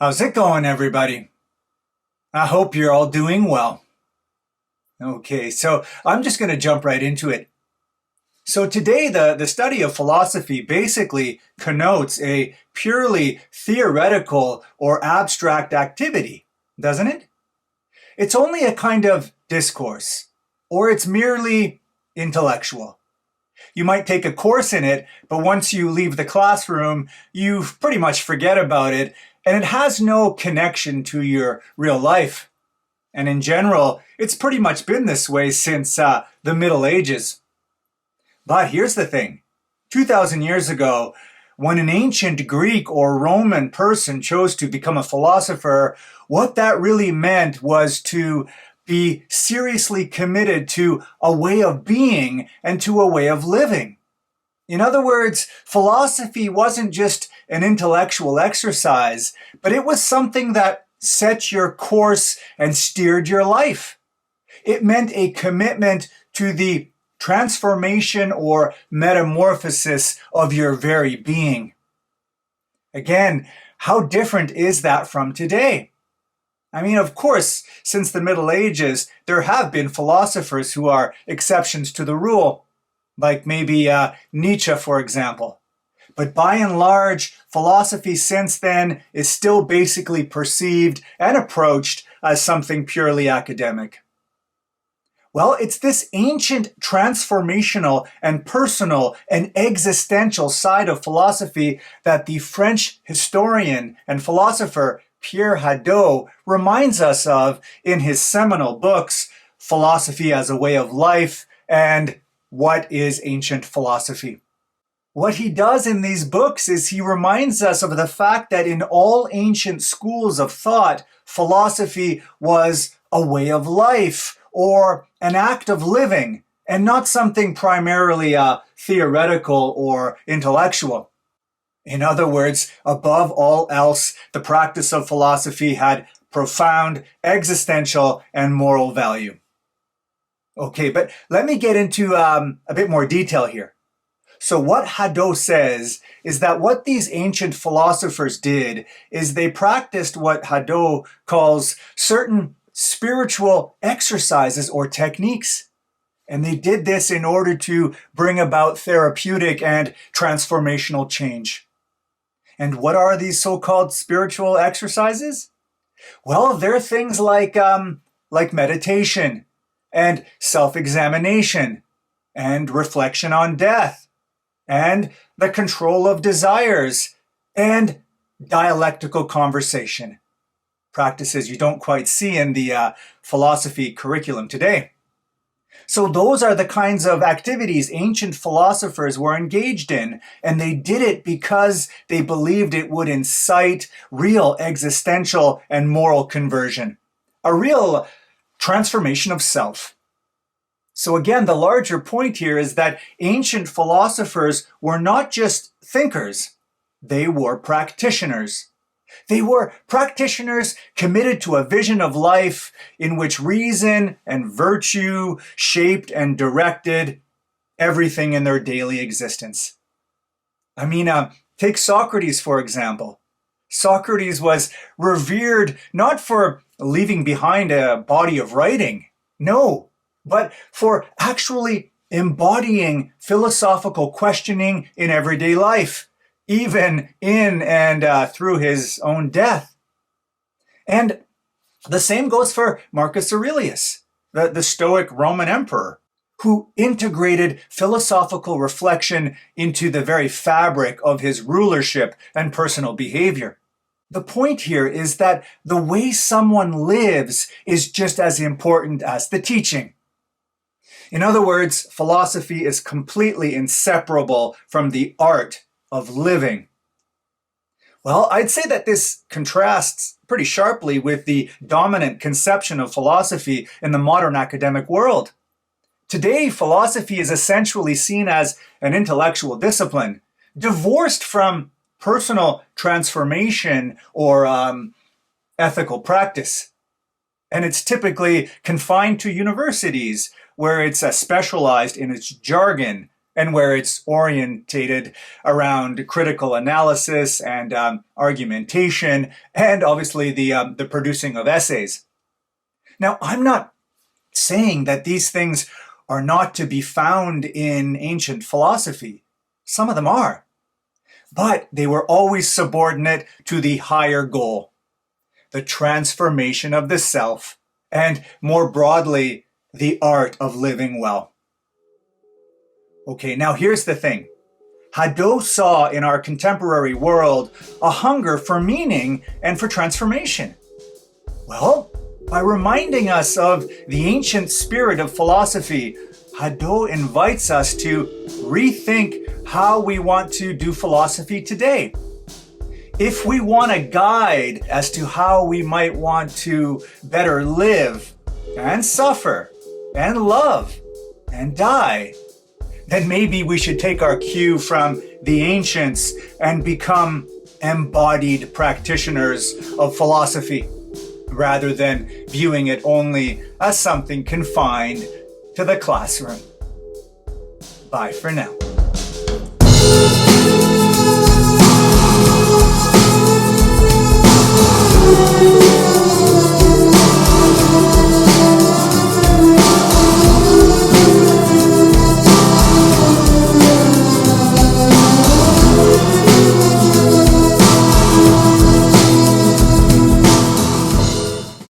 How's it going, everybody? I hope you're all doing well. Okay, so I'm just going to jump right into it. So today, the study of philosophy basically connotes a purely theoretical or abstract activity, doesn't it? It's only a kind of discourse, or it's merely intellectual. You might take a course in it, but once you leave the classroom, you pretty much forget about it, and it has no connection to your real life. And in general, it's pretty much been this way since the Middle Ages. But here's the thing. 2,000 years ago, when an ancient Greek or Roman person chose to become a philosopher, what that really meant was to be seriously committed to a way of being and to a way of living. In other words, philosophy wasn't just an intellectual exercise, but it was something that set your course and steered your life. It meant a commitment to the transformation or metamorphosis of your very being. Again, how different is that from today? I mean, of course, since the Middle Ages, there have been philosophers who are exceptions to the rule, like maybe Nietzsche, for example. But by and large, philosophy since then is still basically perceived and approached as something purely academic. Well, it's this ancient transformational and personal and existential side of philosophy that the French historian and philosopher Pierre Hadot reminds us of in his seminal books, Philosophy as a Way of Life and What is Ancient Philosophy? What he does in these books is he reminds us of the fact that in all ancient schools of thought, philosophy was a way of life or an act of living and not something primarily theoretical or intellectual. In other words, above all else, the practice of philosophy had profound existential and moral value. Okay, but let me get into a bit more detail here. So what Hadot says is that what these ancient philosophers did is they practiced what Hadot calls certain spiritual exercises or techniques. And they did this in order to bring about therapeutic and transformational change. And what are these so-called spiritual exercises? Well, they're things like meditation and self-examination and reflection on death and the control of desires and dialectical conversation. Practices you don't quite see in the philosophy curriculum today. So those are the kinds of activities ancient philosophers were engaged in, and they did it because they believed it would incite real existential and moral conversion, a real transformation of self. So again, the larger point here is that ancient philosophers were not just thinkers, they were practitioners. They were practitioners committed to a vision of life in which reason and virtue shaped and directed everything in their daily existence. I mean, take Socrates, for example. Socrates was revered not for leaving behind a body of writing, no, but for actually embodying philosophical questioning in everyday life, even in and through his own death. And the same goes for Marcus Aurelius, the Stoic Roman emperor, who integrated philosophical reflection into the very fabric of his rulership and personal behavior. The point here is that the way someone lives is just as important as the teaching. In other words, philosophy is completely inseparable from the art of living. Well, I'd say that this contrasts pretty sharply with the dominant conception of philosophy in the modern academic world. Today, philosophy is essentially seen as an intellectual discipline, divorced from personal transformation or ethical practice. And it's typically confined to universities, where it's specialized in its jargon and where it's orientated around critical analysis and argumentation, and obviously the producing of essays. Now, I'm not saying that these things are not to be found in ancient philosophy. Some of them are. But they were always subordinate to the higher goal, the transformation of the self, and more broadly, the art of living well. Okay, now here's the thing. Hadot saw in our contemporary world a hunger for meaning and for transformation. Well, by reminding us of the ancient spirit of philosophy, Hadot invites us to rethink how we want to do philosophy today. If we want a guide as to how we might want to better live and suffer and love and die, then maybe we should take our cue from the ancients and become embodied practitioners of philosophy, rather than viewing it only as something confined to the classroom. Bye for now.